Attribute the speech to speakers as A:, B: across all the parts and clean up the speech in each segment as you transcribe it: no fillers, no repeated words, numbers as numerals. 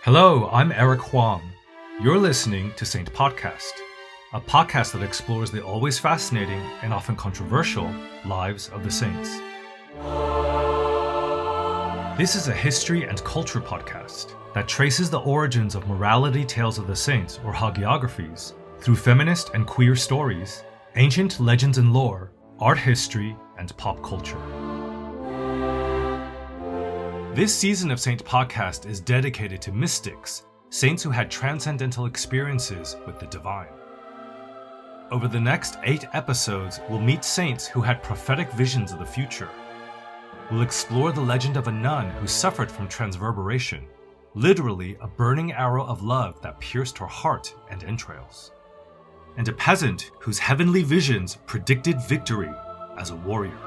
A: Hello, I'm Eric Huang. You're listening to Saint Podcast, a podcast that explores the always fascinating and often controversial lives of the saints. This is a history and culture podcast that traces the origins of morality tales of the saints, or hagiographies, through feminist and queer stories, ancient legends and lore, art history, and pop culture. This season of Saint Podcast is dedicated to mystics, saints who had transcendental experiences with the divine. Over the next 8 episodes, we'll meet saints who had prophetic visions of the future. We'll explore the legend of a nun who suffered from transverberation, literally a burning arrow of love that pierced her heart and entrails, and a peasant whose heavenly visions predicted victory as a warrior.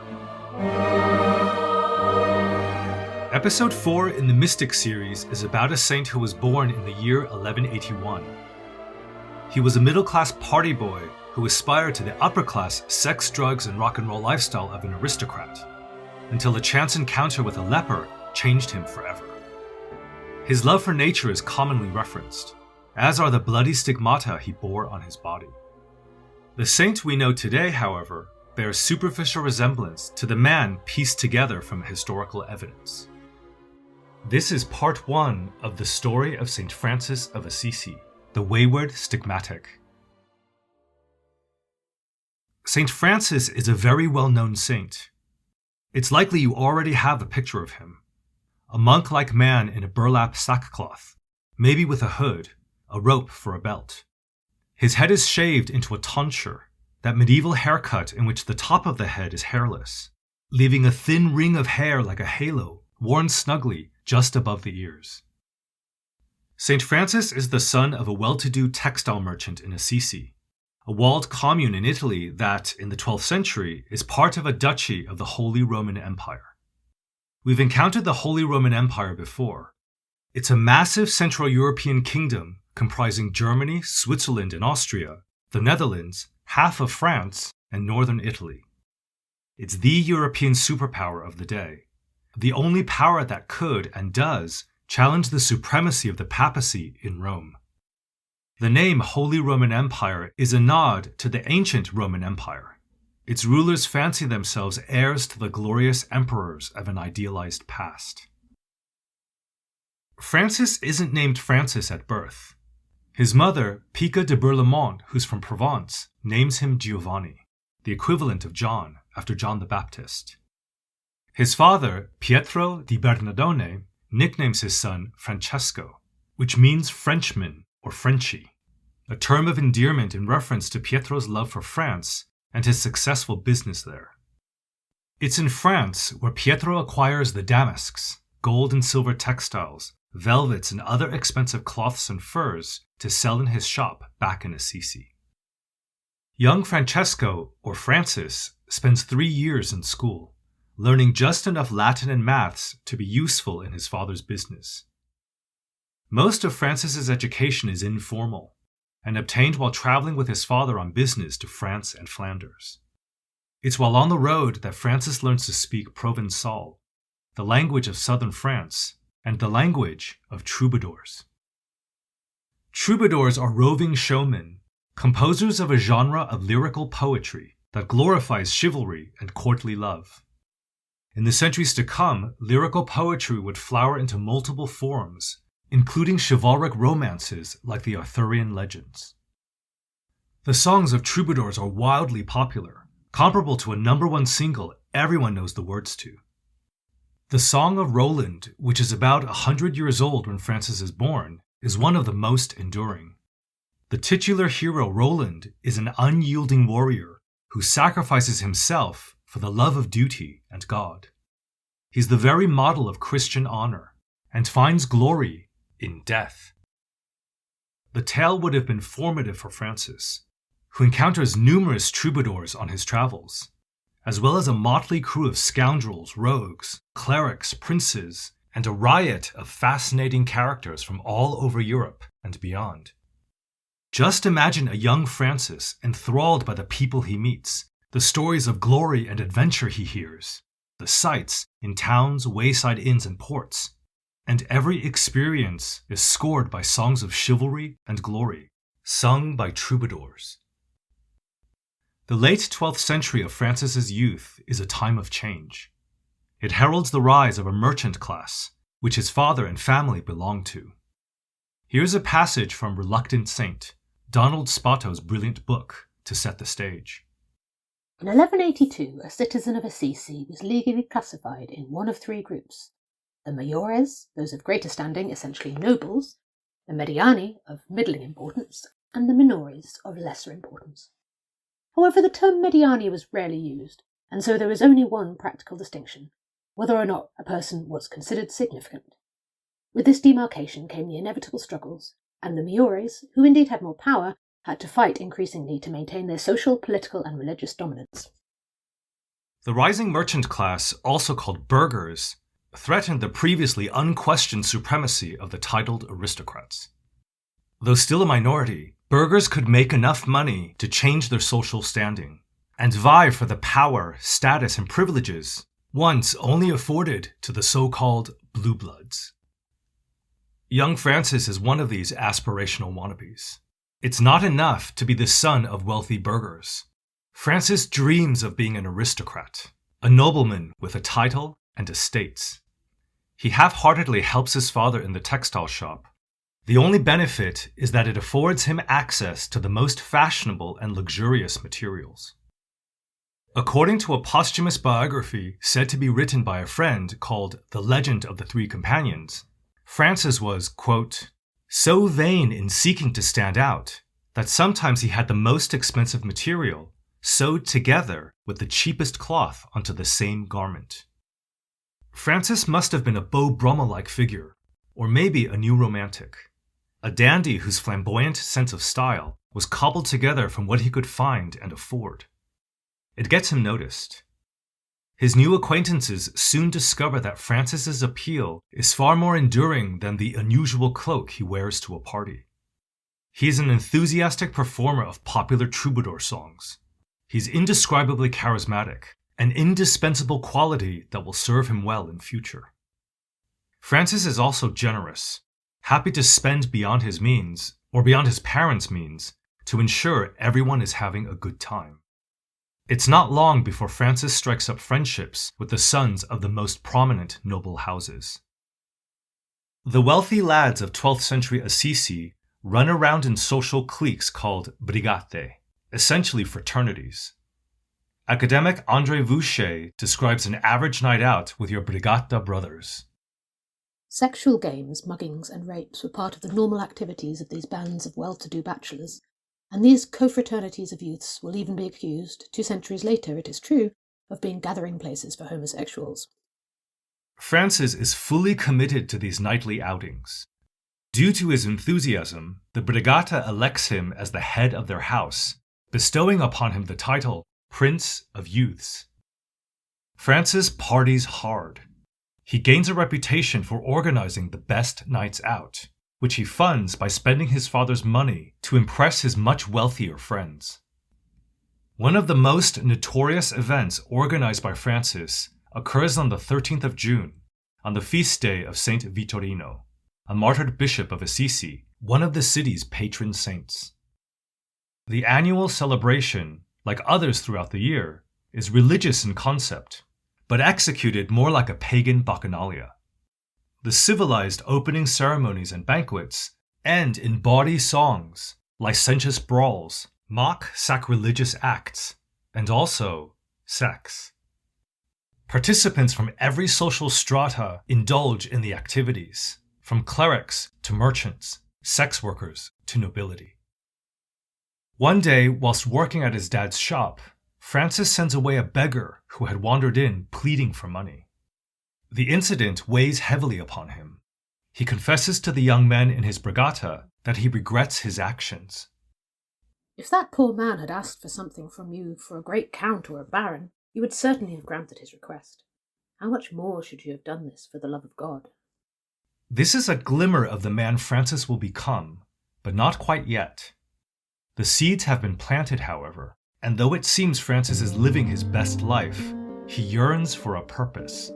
A: Episode 4 in the Mystic series is about a saint who was born in the year 1181. He was a middle-class party boy who aspired to the upper-class sex, drugs, and rock and roll lifestyle of an aristocrat, until a chance encounter with a leper changed him forever. His love for nature is commonly referenced, as are the bloody stigmata he bore on his body. The saint we know today, however, bears superficial resemblance to the man pieced together from historical evidence. This is part 1 of the story of St. Francis of Assisi, the Wayward Stigmatic. St. Francis is a very well-known saint. It's likely you already have a picture of him. A monk-like man in a burlap sackcloth, maybe with a hood, a rope for a belt. His head is shaved into a tonsure, that medieval haircut in which the top of the head is hairless, leaving a thin ring of hair like a halo, worn snugly just above the ears. St. Francis is the son of a well-to-do textile merchant in Assisi, a walled commune in Italy that, in the 12th century, is part of a duchy of the Holy Roman Empire. We've encountered the Holy Roman Empire before. It's a massive Central European kingdom comprising Germany, Switzerland, and Austria, the Netherlands, half of France, and northern Italy. It's the European superpower of the day, the only power that could and does challenge the supremacy of the papacy in Rome. The name Holy Roman Empire is a nod to the ancient Roman Empire. Its rulers fancy themselves heirs to the glorious emperors of an idealized past. Francis isn't named Francis at birth. His mother, Pica de Berlaymont, who's from Provence, names him Giovanni, the equivalent of John, after John the Baptist. His father, Pietro di Bernardone, nicknames his son Francesco, which means Frenchman or Frenchy, a term of endearment in reference to Pietro's love for France and his successful business there. It's in France where Pietro acquires the damasks, gold and silver textiles, velvets, and other expensive cloths and furs to sell in his shop back in Assisi. Young Francesco, or Francis, spends 3 years in school, learning just enough Latin and maths to be useful in his father's business. Most of Francis's education is informal, and obtained while traveling with his father on business to France and Flanders. It's while on the road that Francis learns to speak Provençal, the language of southern France, and the language of troubadours. Troubadours are roving showmen, composers of a genre of lyrical poetry that glorifies chivalry and courtly love. In the centuries to come, lyrical poetry would flower into multiple forms, including chivalric romances like the Arthurian legends. The songs of troubadours are wildly popular, comparable to a #1 single everyone knows the words to. The Song of Roland, which is about 100 years old when Francis is born, is one of the most enduring. The titular hero Roland is an unyielding warrior who sacrifices himself for the love of duty and God. He's the very model of Christian honor and finds glory in death. The tale would have been formative for Francis, who encounters numerous troubadours on his travels, as well as a motley crew of scoundrels, rogues, clerics, princes, and a riot of fascinating characters from all over Europe and beyond. Just imagine a young Francis enthralled by the people he meets, the stories of glory and adventure he hears, the sights in towns, wayside inns, and ports, and every experience is scored by songs of chivalry and glory, sung by troubadours. The late 12th century of Francis's youth is a time of change. It heralds the rise of a merchant class, which his father and family belonged to. Here's a passage from Reluctant Saint, Donald Spotto's brilliant book, to set the stage.
B: In 1182, a citizen of Assisi was legally classified in one of three groups: the mayores, those of greater standing, essentially nobles, the mediani, of middling importance, and the minores, of lesser importance. However, the term mediani was rarely used, and so there was only one practical distinction: whether or not a person was considered significant. With this demarcation came the inevitable struggles, and the mayores, who indeed had more power, had to fight increasingly to maintain their social, political, and religious dominance.
A: The rising merchant class, also called burghers, threatened the previously unquestioned supremacy of the titled aristocrats. Though still a minority, burghers could make enough money to change their social standing and vie for the power, status, and privileges once only afforded to the so-called blue bloods. Young Francis is one of these aspirational wannabes. It's not enough to be the son of wealthy burghers. Francis dreams of being an aristocrat, a nobleman with a title and estates. He half-heartedly helps his father in the textile shop. The only benefit is that it affords him access to the most fashionable and luxurious materials. According to a posthumous biography said to be written by a friend called The Legend of the Three Companions, Francis was, quote, so vain in seeking to stand out that sometimes he had the most expensive material sewed together with the cheapest cloth onto the same garment. Francis must have been a Beau Brummel-like figure, or maybe a new romantic, a dandy whose flamboyant sense of style was cobbled together from what he could find and afford. It gets him noticed. His new acquaintances soon discover that Francis's appeal is far more enduring than the unusual cloak he wears to a party. He's an enthusiastic performer of popular troubadour songs. He's indescribably charismatic, an indispensable quality that will serve him well in future. Francis is also generous, happy to spend beyond his means, or beyond his parents' means, to ensure everyone is having a good time. It's not long before Francis strikes up friendships with the sons of the most prominent noble houses. The wealthy lads of 12th century Assisi run around in social cliques called brigate, essentially fraternities. Academic André Voucher describes an average night out with your brigata brothers.
B: Sexual games, muggings, and rapes were part of the normal activities of these bands of well-to-do bachelors, and these confraternities of youths will even be accused, 2 centuries later it is true, of being gathering places for homosexuals.
A: Francis is fully committed to these nightly outings. Due to his enthusiasm, the Brigata elects him as the head of their house, bestowing upon him the title Prince of Youths. Francis parties hard. He gains a reputation for organizing the best nights out, which he funds by spending his father's money to impress his much wealthier friends. One of the most notorious events organized by Francis occurs on the 13th of June, on the feast day of Saint Vittorino, a martyred bishop of Assisi, one of the city's patron saints. The annual celebration, like others throughout the year, is religious in concept, but executed more like a pagan bacchanalia. The civilized opening ceremonies and banquets end in bawdy songs, licentious brawls, mock sacrilegious acts, and also sex. Participants from every social strata indulge in the activities, from clerics to merchants, sex workers to nobility. One day, whilst working at his dad's shop, Francis sends away a beggar who had wandered in pleading for money. The incident weighs heavily upon him. He confesses to the young men in his brigata that he regrets his actions.
B: If that poor man had asked for something from you for a great count or a baron, you would certainly have granted his request. How much more should you have done this for the love of God?
A: This is a glimmer of the man Francis will become, but not quite yet. The seeds have been planted, however, and though it seems Francis is living his best life, he yearns for a purpose.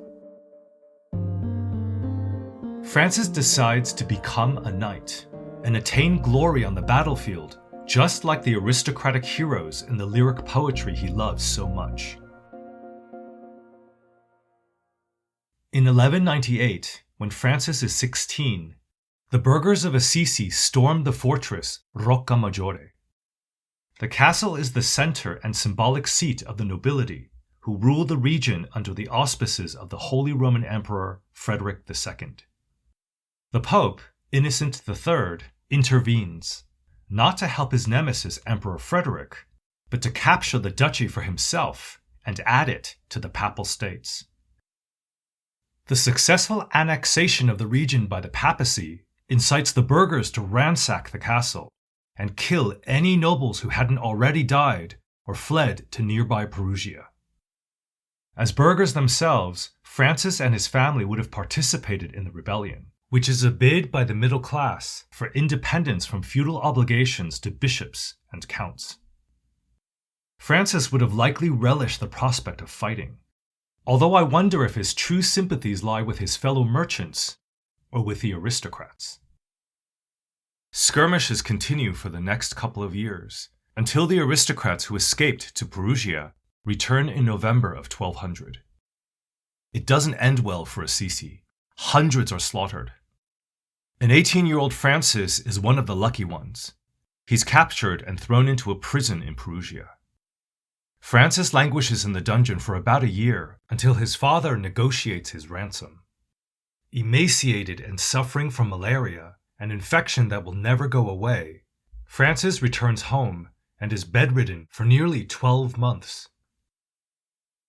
A: Francis decides to become a knight and attain glory on the battlefield, just like the aristocratic heroes in the lyric poetry he loves so much. In 1198, when Francis is 16, the burghers of Assisi stormed the fortress Rocca Maggiore. The castle is the center and symbolic seat of the nobility, who rule the region under the auspices of the Holy Roman Emperor Frederick II. The Pope, Innocent III, intervenes, not to help his nemesis Emperor Frederick, but to capture the duchy for himself and add it to the Papal States. The successful annexation of the region by the papacy incites the burghers to ransack the castle and kill any nobles who hadn't already died or fled to nearby Perugia. As burghers themselves, Francis and his family would have participated in the rebellion, which is a bid by the middle class for independence from feudal obligations to bishops and counts. Francis would have likely relished the prospect of fighting, although I wonder if his true sympathies lie with his fellow merchants or with the aristocrats. Skirmishes continue for the next couple of years, until the aristocrats who escaped to Perugia return in November of 1200. It doesn't end well for Assisi. Hundreds are slaughtered. An 18-year-old Francis is one of the lucky ones. He's captured and thrown into a prison in Perugia. Francis languishes in the dungeon for about a year until his father negotiates his ransom. Emaciated and suffering from malaria, an infection that will never go away, Francis returns home and is bedridden for nearly 12 months.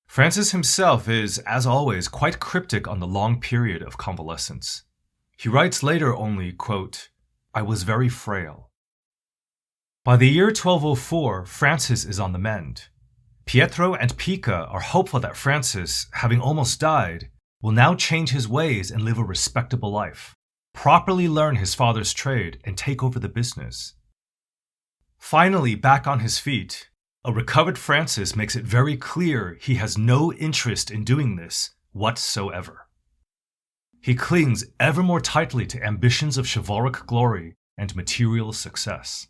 A: Francis himself is, as always, quite cryptic on the long period of convalescence. He writes later only, quote, "I was very frail." By the year 1204, Francis is on the mend. Pietro and Pica are hopeful that Francis, having almost died, will now change his ways and live a respectable life, properly learn his father's trade, and take over the business. Finally, back on his feet, a recovered Francis makes it very clear he has no interest in doing this whatsoever. He clings ever more tightly to ambitions of chivalric glory and material success.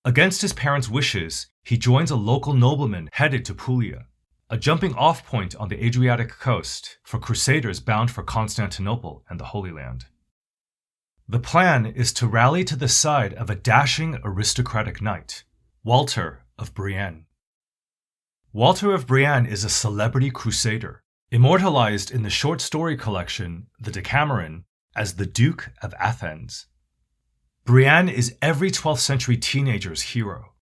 A: Against his parents' wishes, he joins a local nobleman headed to Puglia, a jumping-off point on the Adriatic coast for crusaders bound for Constantinople and the Holy Land. The plan is to rally to the side of a dashing aristocratic knight, Walter of Brienne. Walter of Brienne is a celebrity crusader, immortalized in the short story collection The Decameron as the Duke of Athens. Brienne is every 12th century teenager's hero.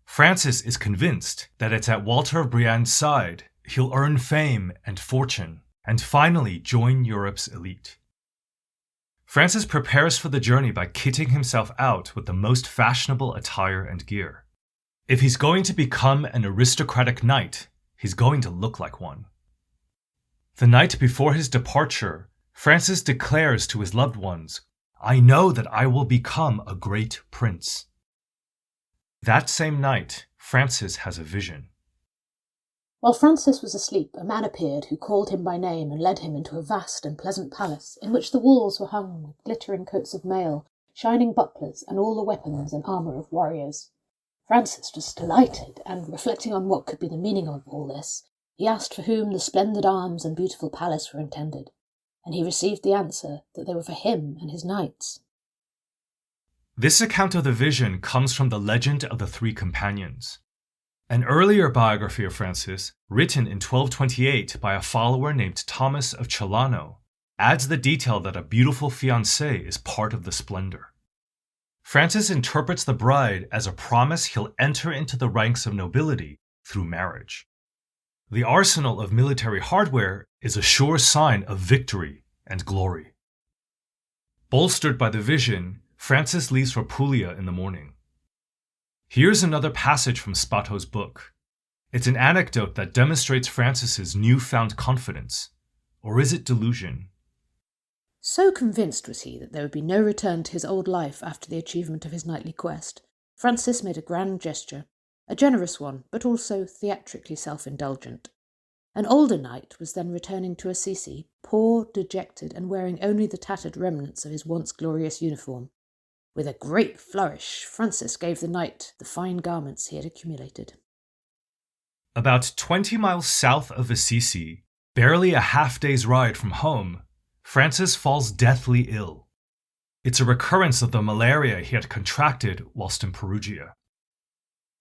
A: Francis is convinced that it's at Walter of Brienne's side he'll earn fame and fortune, and finally join Europe's elite. Francis prepares for the journey by kitting himself out with the most fashionable attire and gear. If he's going to become an aristocratic knight, he's going to look like one. The night before his departure, Francis declares to his loved ones, "I know that I will become a great prince." That same night, Francis has a vision.
B: While Francis was asleep, a man appeared who called him by name and led him into a vast and pleasant palace in which the walls were hung with glittering coats of mail, shining bucklers, and all the weapons and armour of warriors. Francis was delighted, and reflecting on what could be the meaning of all this, he asked for whom the splendid arms and beautiful palace were intended, and he received the answer that they were for him and his knights.
A: This account of the vision comes from the legend of the Three Companions. An earlier biography of Francis, written in 1228 by a follower named Thomas of Celano, adds the detail that a beautiful fiancée is part of the splendor. Francis interprets the bride as a promise he'll enter into the ranks of nobility through marriage. The arsenal of military hardware is a sure sign of victory and glory. Bolstered by the vision, Francis leaves for Puglia in the morning. Here's another passage from Spato's book. It's an anecdote that demonstrates Francis's newfound confidence. Or is it delusion?
B: So convinced was he that there would be no return to his old life after the achievement of his knightly quest, Francis made a grand gesture, a generous one, but also theatrically self-indulgent. An older knight was then returning to Assisi, poor, dejected, and wearing only the tattered remnants of his once glorious uniform. With a great flourish, Francis gave the knight the fine garments he had accumulated.
A: About 20 miles south of Assisi, barely a half-day's ride from home, Francis falls deathly ill. It's a recurrence of the malaria he had contracted whilst in Perugia.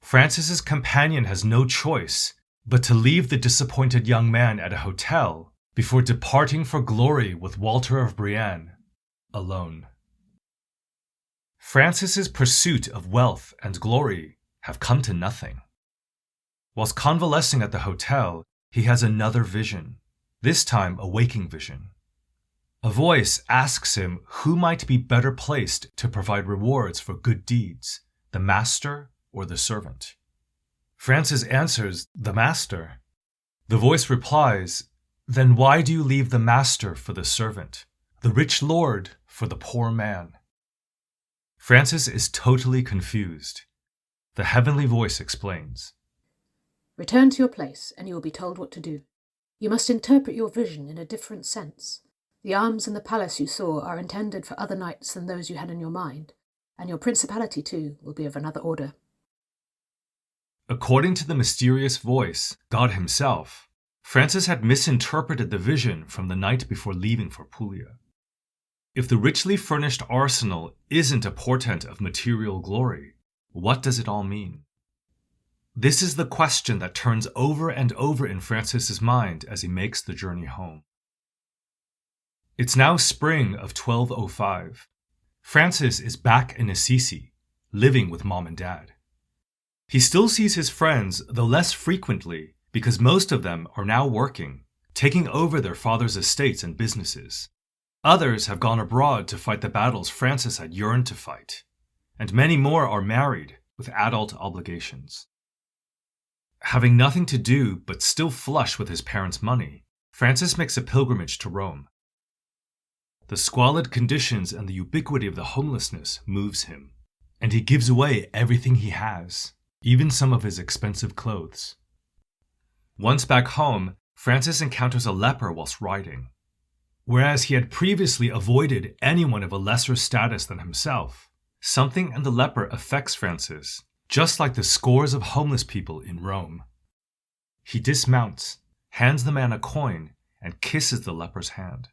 A: Francis's companion has no choice but to leave the disappointed young man at a hotel before departing for glory with Walter of Brienne, alone. Francis's pursuit of wealth and glory have come to nothing. Whilst convalescing at the hotel, he has another vision, this time a waking vision. A voice asks him who might be better placed to provide rewards for good deeds, the master or the servant. Francis answers, "The master." The voice replies, "Then why do you leave the master for the servant, the rich lord for the poor man?" Francis is totally confused. The heavenly voice explains,
B: "Return to your place, and you will be told what to do. You must interpret your vision in a different sense. The arms in the palace you saw are intended for other knights than those you had in your mind, and your principality, too, will be of another order."
A: According to the mysterious voice, God himself, Francis had misinterpreted the vision from the night before leaving for Puglia. If the richly furnished arsenal isn't a portent of material glory, what does it all mean? This is the question that turns over and over in Francis's mind as he makes the journey home. It's now spring of 1205. Francis is back in Assisi, living with mom and dad. He still sees his friends, though less frequently, because most of them are now working, taking over their father's estates and businesses. Others have gone abroad to fight the battles Francis had yearned to fight, and many more are married with adult obligations. Having nothing to do but still flush with his parents' money, Francis makes a pilgrimage to Rome. The squalid conditions and the ubiquity of the homelessness moves him, and he gives away everything he has, even some of his expensive clothes. Once back home, Francis encounters a leper whilst riding. Whereas he had previously avoided anyone of a lesser status than himself, something in the leper affects Francis, just like the scores of homeless people in Rome. He dismounts, hands the man a coin, and kisses the leper's hand.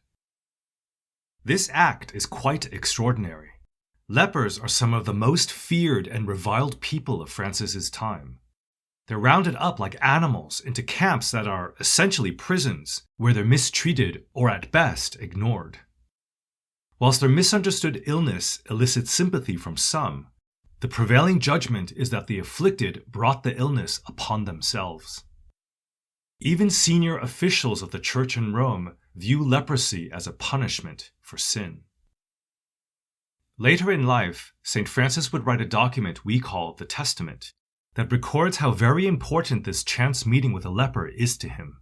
A: This act is quite extraordinary. Lepers are some of the most feared and reviled people of Francis's time. They're rounded up like animals into camps that are essentially prisons, where they're mistreated or at best ignored. Whilst their misunderstood illness elicits sympathy from some, the prevailing judgment is that the afflicted brought the illness upon themselves. Even senior officials of the church in Rome view leprosy as a punishment for sin. Later in life, St. Francis would write a document we call the Testament that records how very important this chance meeting with a leper is to him.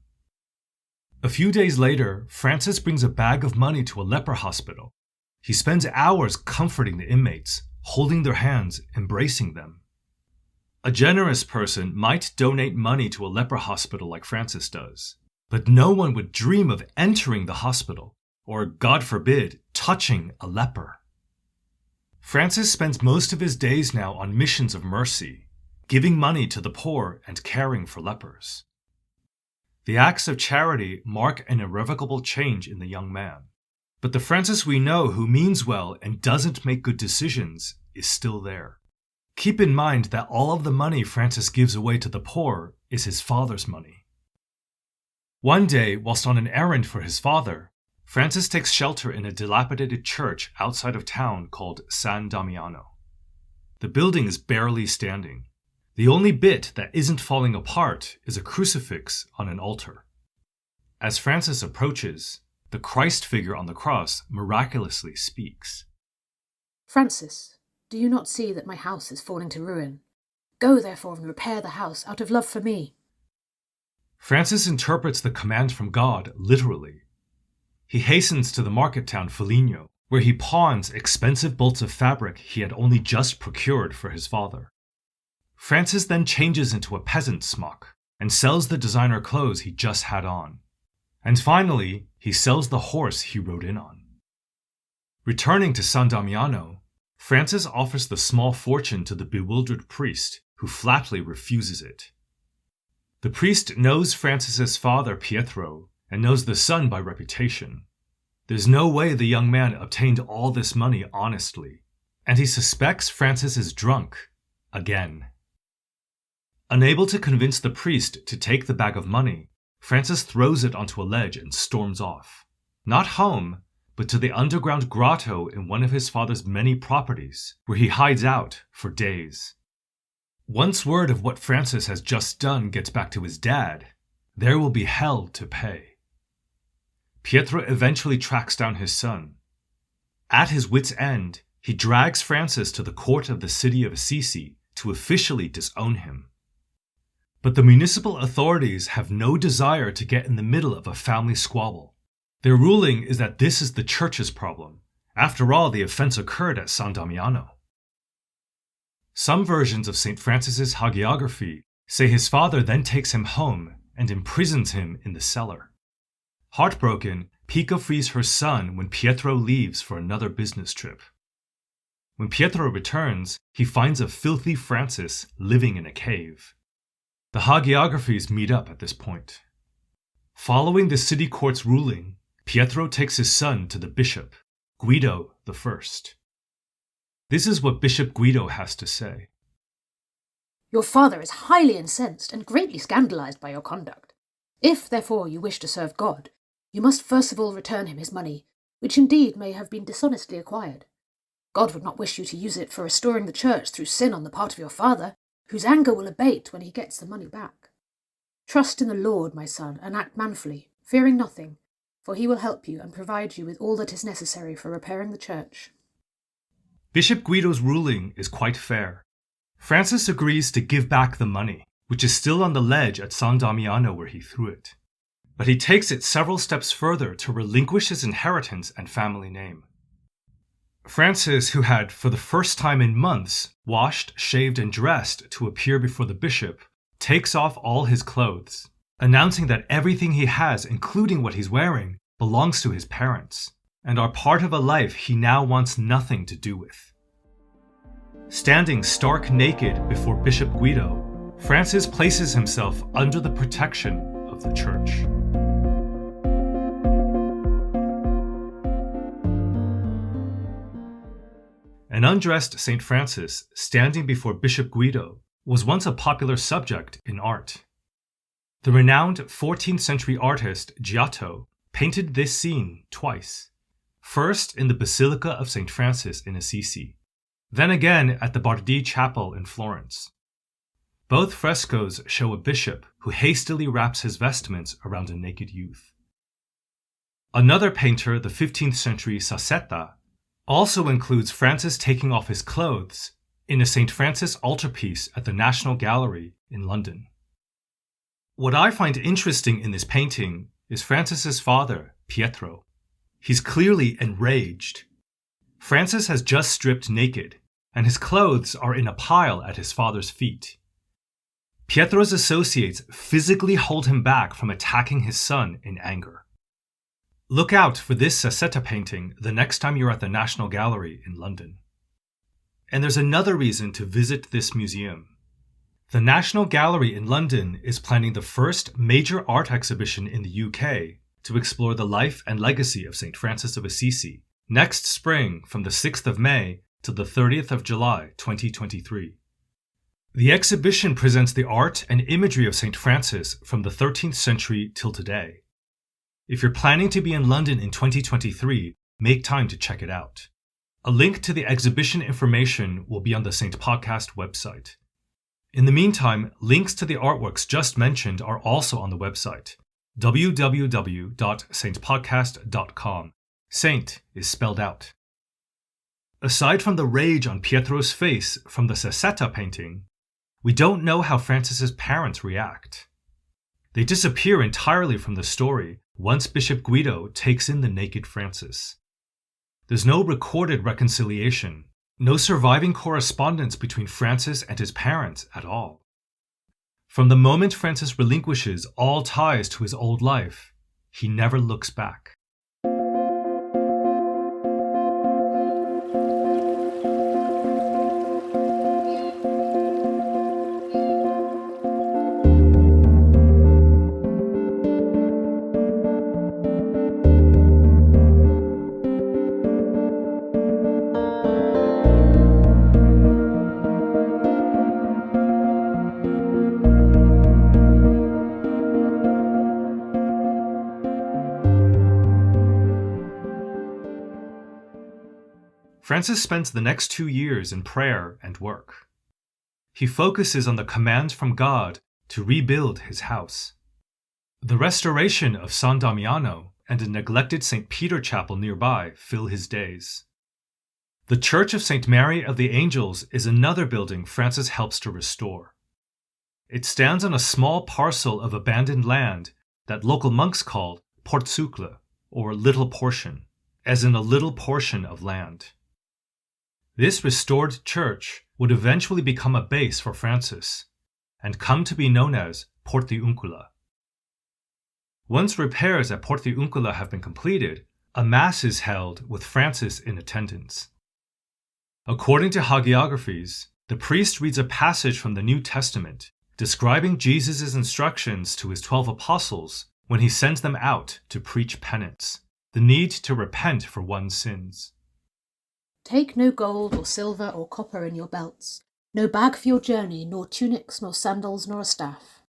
A: A few days later, Francis brings a bag of money to a leper hospital. He spends hours comforting the inmates, holding their hands, embracing them. A generous person might donate money to a leper hospital like Francis does, but no one would dream of entering the hospital, or, God forbid, touching a leper. Francis spends most of his days now on missions of mercy, giving money to the poor and caring for lepers. The acts of charity mark an irrevocable change in the young man, but the Francis we know who means well and doesn't make good decisions is still there. Keep in mind that all of the money Francis gives away to the poor is his father's money. One day, whilst on an errand for his father, Francis takes shelter in a dilapidated church outside of town called San Damiano. The building is barely standing. The only bit that isn't falling apart is a crucifix on an altar. As Francis approaches, the Christ figure on the cross miraculously speaks.
B: "Francis, do you not see that my house is falling to ruin? Go, therefore, and repair the house out of love for me."
A: Francis interprets the command from God literally. He hastens to the market town Foligno, where he pawns expensive bolts of fabric he had only just procured for his father. Francis then changes into a peasant smock, and sells the designer clothes he just had on. And finally, he sells the horse he rode in on. Returning to San Damiano, Francis offers the small fortune to the bewildered priest, who flatly refuses it. The priest knows Francis's father, Pietro, and knows the son by reputation. There's no way the young man obtained all this money honestly, and he suspects Francis is drunk, again. Unable to convince the priest to take the bag of money, Francis throws it onto a ledge and storms off. Not home, but to the underground grotto in one of his father's many properties, where he hides out for days. Once word of what Francis has just done gets back to his dad, there will be hell to pay. Pietro eventually tracks down his son. At his wit's end, he drags Francis to the court of the city of Assisi to officially disown him. But the municipal authorities have no desire to get in the middle of a family squabble. Their ruling is that this is the church's problem. After all, the offense occurred at San Damiano. Some versions of St. Francis's hagiography say his father then takes him home and imprisons him in the cellar. Heartbroken, Pica frees her son when Pietro leaves for another business trip. When Pietro returns, he finds a filthy Francis living in a cave. The hagiographies meet up at this point. Following the city court's ruling, Pietro takes his son to the bishop, Guido I. This is what Bishop Guido has to say.
B: Your father is highly incensed and greatly scandalized by your conduct. If, therefore, you wish to serve God, you must first of all return him his money, which indeed may have been dishonestly acquired. God would not wish you to use it for restoring the church through sin on the part of your father, whose anger will abate when he gets the money back. Trust in the Lord, my son, and act manfully, fearing nothing, for he will help you and provide you with all that is necessary for repairing the church.
A: Bishop Guido's ruling is quite fair. Francis agrees to give back the money, which is still on the ledge at San Damiano where he threw it. But he takes it several steps further to relinquish his inheritance and family name. Francis, who had, for the first time in months, washed, shaved, and dressed to appear before the bishop, takes off all his clothes, announcing that everything he has, including what he's wearing, belongs to his parents, and are part of a life he now wants nothing to do with. Standing stark naked before Bishop Guido, Francis places himself under the protection of the church. An undressed St. Francis standing before Bishop Guido was once a popular subject in art. The renowned 14th century artist Giotto painted this scene twice, first in the Basilica of St. Francis in Assisi, then again at the Bardi Chapel in Florence. Both frescoes show a bishop who hastily wraps his vestments around a naked youth. Another painter, the 15th century Sassetta, also includes Francis taking off his clothes in a St. Francis altarpiece at the National Gallery in London. What I find interesting in this painting is Francis's father, Pietro. He's clearly enraged. Francis has just stripped naked, and his clothes are in a pile at his father's feet. Pietro's associates physically hold him back from attacking his son in anger. Look out for this Sassetta painting the next time you're at the National Gallery in London. And there's another reason to visit this museum. The National Gallery in London is planning the first major art exhibition in the UK to explore the life and legacy of St. Francis of Assisi next spring from the 6th of May to the 30th of July 2023. The exhibition presents the art and imagery of St. Francis from the 13th century till today. If you're planning to be in London in 2023, make time to check it out. A link to the exhibition information will be on the St. Podcast website. In the meantime, links to the artworks just mentioned are also on the website, www.saintpodcast.com. Saint is spelled out. Aside from the rage on Pietro's face from the Sassetta painting, we don't know how Francis's parents react. They disappear entirely from the story once Bishop Guido takes in the naked Francis. There's no recorded reconciliation, no surviving correspondence between Francis and his parents at all. From the moment Francis relinquishes all ties to his old life, he never looks back. Francis spends the next 2 years in prayer and work. He focuses on the command from God to rebuild his house. The restoration of San Damiano and a neglected St. Peter Chapel nearby fill his days. The Church of St. Mary of the Angels is another building Francis helps to restore. It stands on a small parcel of abandoned land that local monks called portsucle, or little portion, as in a little portion of land. This restored church would eventually become a base for Francis and come to be known as Portiuncula. Once repairs at Portiuncula have been completed, a mass is held with Francis in attendance. According to hagiographies, the priest reads a passage from the New Testament describing Jesus' instructions to his 12 apostles when he sends them out to preach penance, the need to repent for one's sins.
B: Take no gold or silver or copper in your belts, no bag for your journey, nor tunics, nor sandals, nor a staff.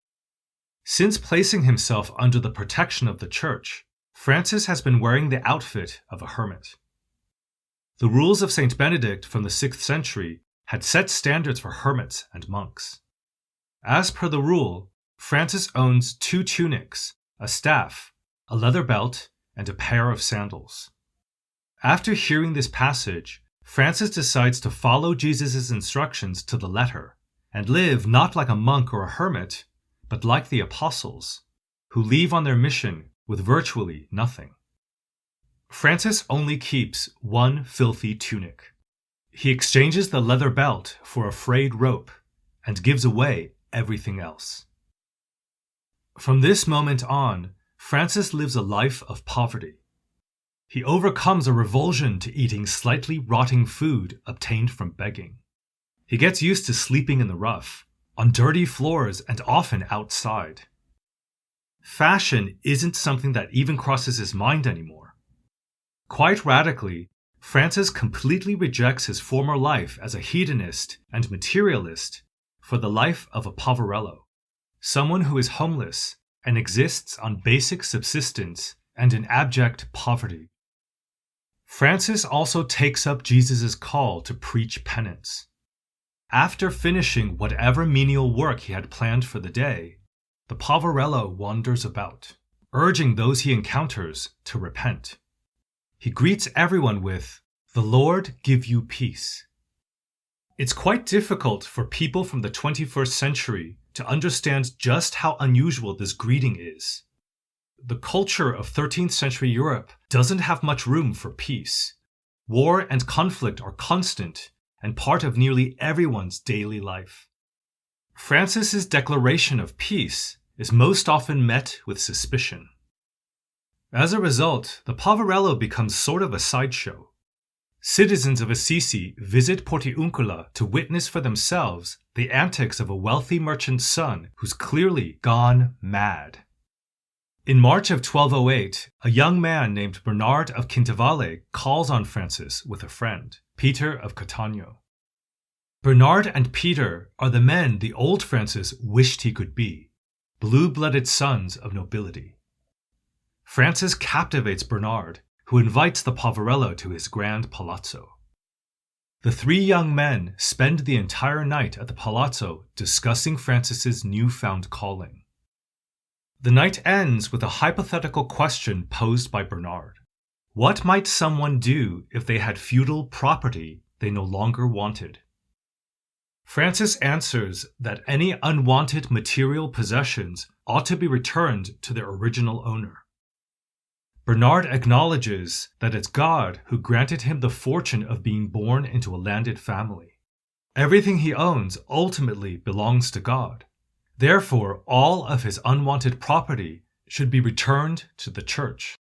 A: Since placing himself under the protection of the Church, Francis has been wearing the outfit of a hermit. The rules of St. Benedict from the 6th century had set standards for hermits and monks. As per the rule, Francis owns 2 tunics, a staff, a leather belt, and a pair of sandals. After hearing this passage, Francis decides to follow Jesus' instructions to the letter and live not like a monk or a hermit, but like the apostles, who leave on their mission with virtually nothing. Francis only keeps one filthy tunic. He exchanges the leather belt for a frayed rope and gives away everything else. From this moment on, Francis lives a life of poverty. He overcomes a revulsion to eating slightly rotting food obtained from begging. He gets used to sleeping in the rough, on dirty floors and often outside. Fashion isn't something that even crosses his mind anymore. Quite radically, Francis completely rejects his former life as a hedonist and materialist for the life of a poverello, someone who is homeless and exists on basic subsistence and in abject poverty. Francis also takes up Jesus' call to preach penance. After finishing whatever menial work he had planned for the day, the poverello wanders about, urging those he encounters to repent. He greets everyone with, "The Lord give you peace." It's quite difficult for people from the 21st century to understand just how unusual this greeting is. The culture of 13th century Europe doesn't have much room for peace. War and conflict are constant and part of nearly everyone's daily life. Francis's declaration of peace is most often met with suspicion. As a result, the poverello becomes sort of a sideshow. Citizens of Assisi visit Portiuncula to witness for themselves the antics of a wealthy merchant's son who's clearly gone mad. In March of 1208, a young man named Bernard of Quintavalle calls on Francis with a friend, Peter of Catania. Bernard and Peter are the men the old Francis wished he could be, blue-blooded sons of nobility. Francis captivates Bernard, who invites the poverello to his grand palazzo. The 3 young men spend the entire night at the palazzo discussing Francis's newfound calling. The night ends with a hypothetical question posed by Bernard. What might someone do if they had feudal property they no longer wanted? Francis answers that any unwanted material possessions ought to be returned to their original owner. Bernard acknowledges that it's God who granted him the fortune of being born into a landed family. Everything he owns ultimately belongs to God. Therefore, all of his unwanted property should be returned to the church.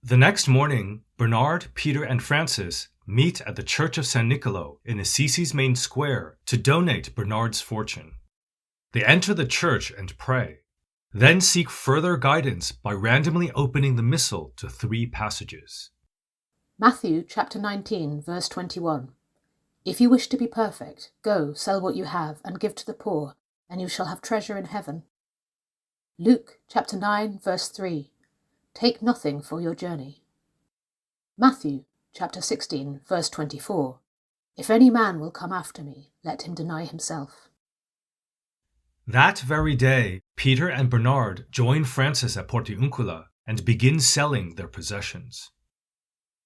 A: The next morning, Bernard, Peter, and Francis meet at the Church of San Niccolò in Assisi's main square to donate Bernard's fortune. They enter the church and pray, then seek further guidance by randomly opening the missal to 3 passages.
B: Matthew chapter 19, verse 21. If you wish to be perfect, go, sell what you have, and give to the poor, and you shall have treasure in heaven. Luke chapter 9, verse 3. Take nothing for your journey. Matthew chapter 16, verse 24. If any man will come after me, let him deny himself.
A: That very day, Peter and Bernard join Francis at Portiuncula and begin selling their possessions.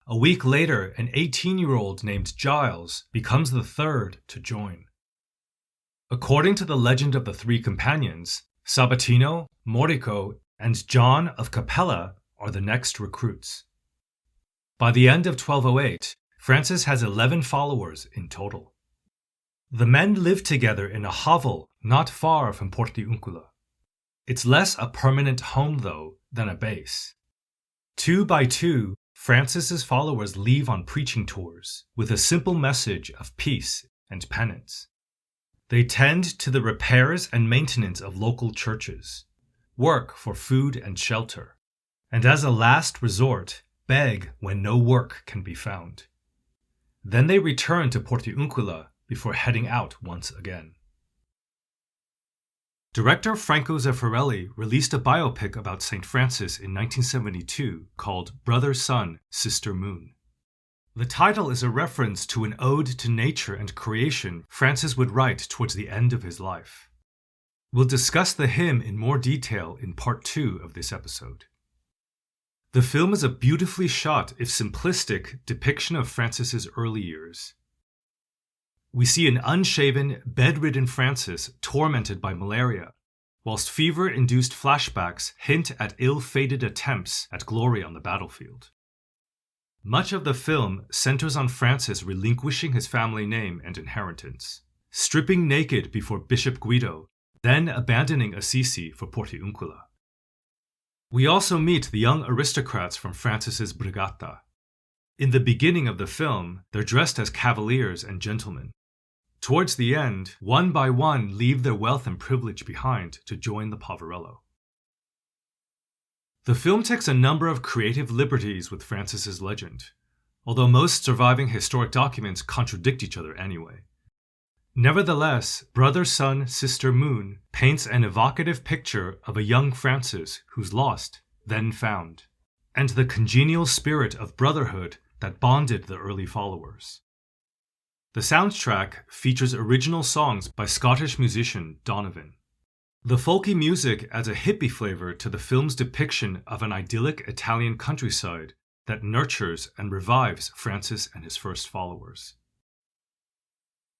A: A week later, an 18-year-old named Giles becomes the third to join. According to the legend of the 3 companions, Sabatino, Morico, and John of Capella are the next recruits. By the end of 1208, Francis has 11 followers in total. The men live together in a hovel not far from Portiuncula. It's less a permanent home, though, than a base. 2 by 2, Francis's followers leave on preaching tours with a simple message of peace and penance. They tend to the repairs and maintenance of local churches, work for food and shelter, and as a last resort, beg when no work can be found. Then they return to Portiuncula before heading out once again. Director Franco Zeffirelli released a biopic about St. Francis in 1972 called Brother Sun, Sister Moon. The title is a reference to an ode to nature and creation Francis would write towards the end of his life. We'll discuss the hymn in more detail in part 2 of this episode. The film is a beautifully shot, if simplistic, depiction of Francis's early years. We see an unshaven, bedridden Francis tormented by malaria, whilst fever-induced flashbacks hint at ill-fated attempts at glory on the battlefield. Much of the film centers on Francis relinquishing his family name and inheritance, stripping naked before Bishop Guido, then abandoning Assisi for Portiuncula. We also meet the young aristocrats from Francis's Brigata. In the beginning of the film, they're dressed as cavaliers and gentlemen. Towards the end, one by one leave their wealth and privilege behind to join the Poverello. The film takes a number of creative liberties with Francis's legend, although most surviving historic documents contradict each other anyway. Nevertheless, Brother Sun, Sister Moon paints an evocative picture of a young Francis who's lost, then found, and the congenial spirit of brotherhood that bonded the early followers. The soundtrack features original songs by Scottish musician Donovan. The folky music adds a hippie flavor to the film's depiction of an idyllic Italian countryside that nurtures and revives Francis and his first followers.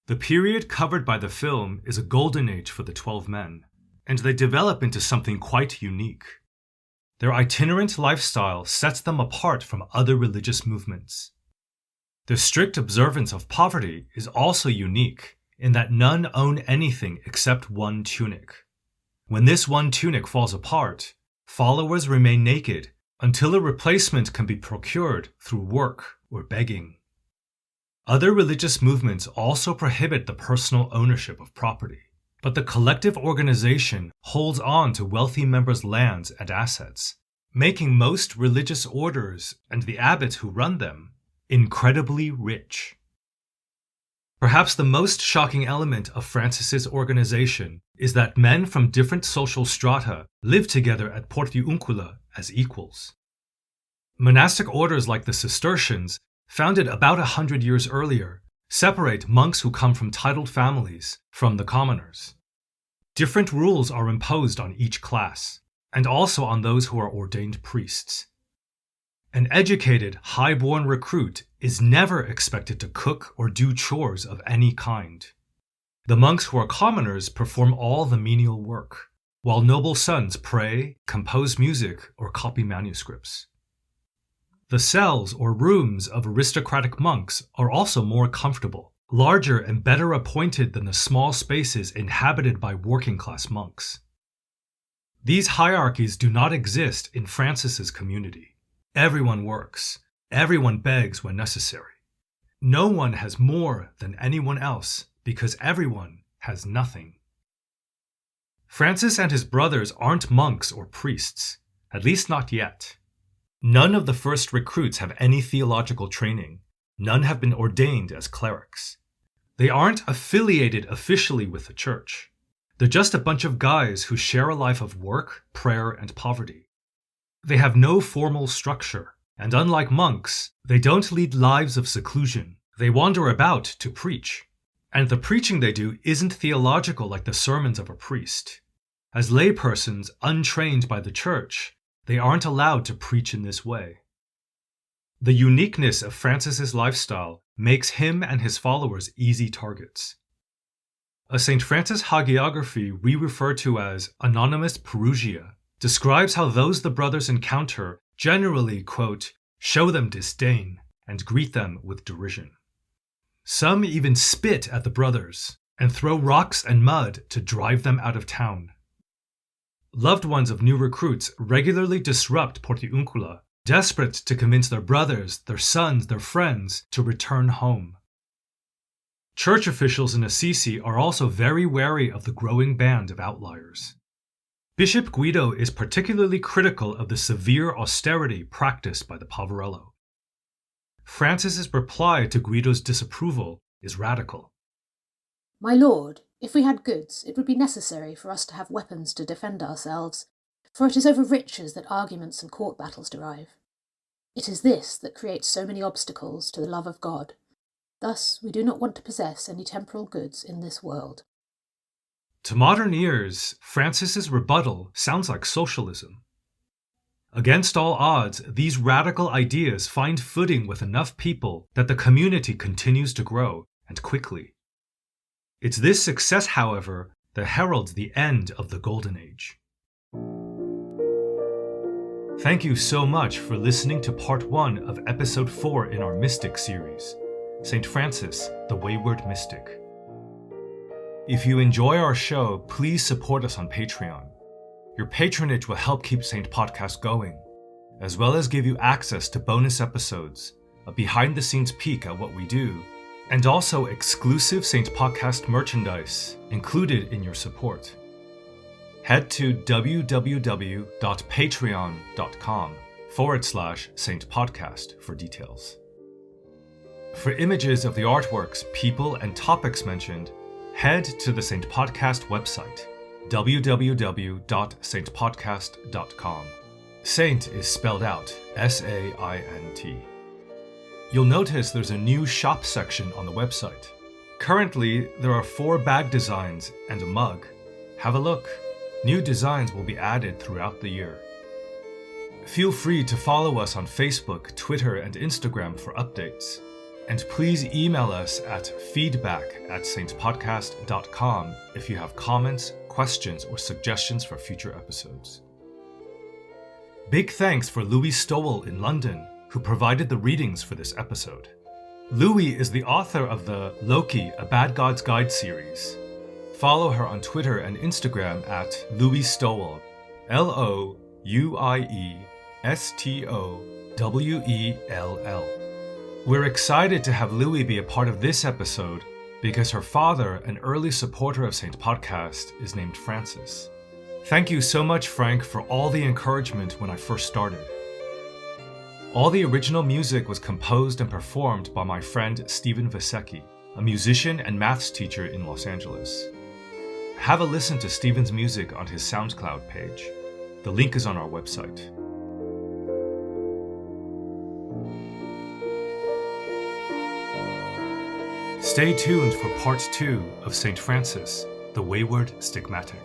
A: The period covered by the film is a golden age for the 12 men, and they develop into something quite unique. Their itinerant lifestyle sets them apart from other religious movements. Their strict observance of poverty is also unique in that none own anything except one tunic. When this one tunic falls apart, followers remain naked until a replacement can be procured through work or begging. Other religious movements also prohibit the personal ownership of property, but the collective organization holds on to wealthy members' lands and assets, making most religious orders and the abbots who run them incredibly rich. Perhaps the most shocking element of Francis's organization is that men from different social strata live together at Portiuncula as equals. Monastic orders like the Cistercians, founded about 100 years earlier, separate monks who come from titled families from the commoners. Different rules are imposed on each class, and also on those who are ordained priests. An educated, high-born recruit is never expected to cook or do chores of any kind. The monks who are commoners perform all the menial work, while noble sons pray, compose music, or copy manuscripts. The cells or rooms of aristocratic monks are also more comfortable, larger and better appointed than the small spaces inhabited by working-class monks. These hierarchies do not exist in Francis's community. Everyone works. Everyone begs when necessary. No one has more than anyone else because everyone has nothing. Francis and his brothers aren't monks or priests, at least not yet. None of the first recruits have any theological training. None have been ordained as clerics. They aren't affiliated officially with the church. They're just a bunch of guys who share a life of work, prayer, and poverty. They have no formal structure, and unlike monks, they don't lead lives of seclusion. They wander about to preach. And the preaching they do isn't theological like the sermons of a priest. As laypersons untrained by the church, they aren't allowed to preach in this way. The uniqueness of Francis's lifestyle makes him and his followers easy targets. A St. Francis hagiography we refer to as Anonymous Perugia describes how those the brothers encounter generally, quote, show them disdain and greet them with derision. Some even spit at the brothers and throw rocks and mud to drive them out of town. Loved ones of new recruits regularly disrupt Portiuncula, desperate to convince their brothers, their sons, their friends to return home. Church officials in Assisi are also very wary of the growing band of outliers. Bishop Guido is particularly critical of the severe austerity practiced by the Poverello. Francis's reply to Guido's disapproval is radical.
B: My lord, if we had goods, it would be necessary for us to have weapons to defend ourselves, for it is over riches that arguments and court battles derive. It is this that creates so many obstacles to the love of God. Thus, we do not want to possess any temporal goods in this world.
A: To modern ears, Francis's rebuttal sounds like socialism. Against all odds, these radical ideas find footing with enough people that the community continues to grow, and quickly. It's this success, however, that heralds the end of the Golden Age. Thank you so much for listening to Part 1 of Episode 4 in our Mystic series, St. Francis, the Wayward Mystic. If you enjoy our show, please support us on Patreon. Your patronage will help keep Saint Podcast going, as well as give you access to bonus episodes, a behind-the-scenes peek at what we do, and also exclusive Saint Podcast merchandise included in your support. Head to www.patreon.com/Saint Podcast for details. For images of the artworks, people, and topics mentioned, head to the Saint Podcast website, www.saintpodcast.com. Saint is spelled out S-A-I-N-T. You'll notice there's a new shop section on the website. Currently, there are 4 bag designs and a mug. Have a look. New designs will be added throughout the year. Feel free to follow us on Facebook, Twitter, and Instagram for updates. And please email us at feedback@saintpodcast.com if you have comments, questions, or suggestions for future episodes. Big thanks for Louis Stowell in London, who provided the readings for this episode. Louis is the author of the Loki, A Bad God's Guide series. Follow her on Twitter and Instagram at Louis Stowell, LOUIESTOWELL. We're excited to have Louis be a part of this episode because her father, an early supporter of Saint Podcast, is named Francis. Thank you so much, Frank, for all the encouragement when I first started. All the original music was composed and performed by my friend Stephen Vasecki, a musician and maths teacher in Los Angeles. Have a listen to Stephen's music on his SoundCloud page. The link is on our website. Stay tuned for Part 2 of St. Francis, the Wayward Stigmatic.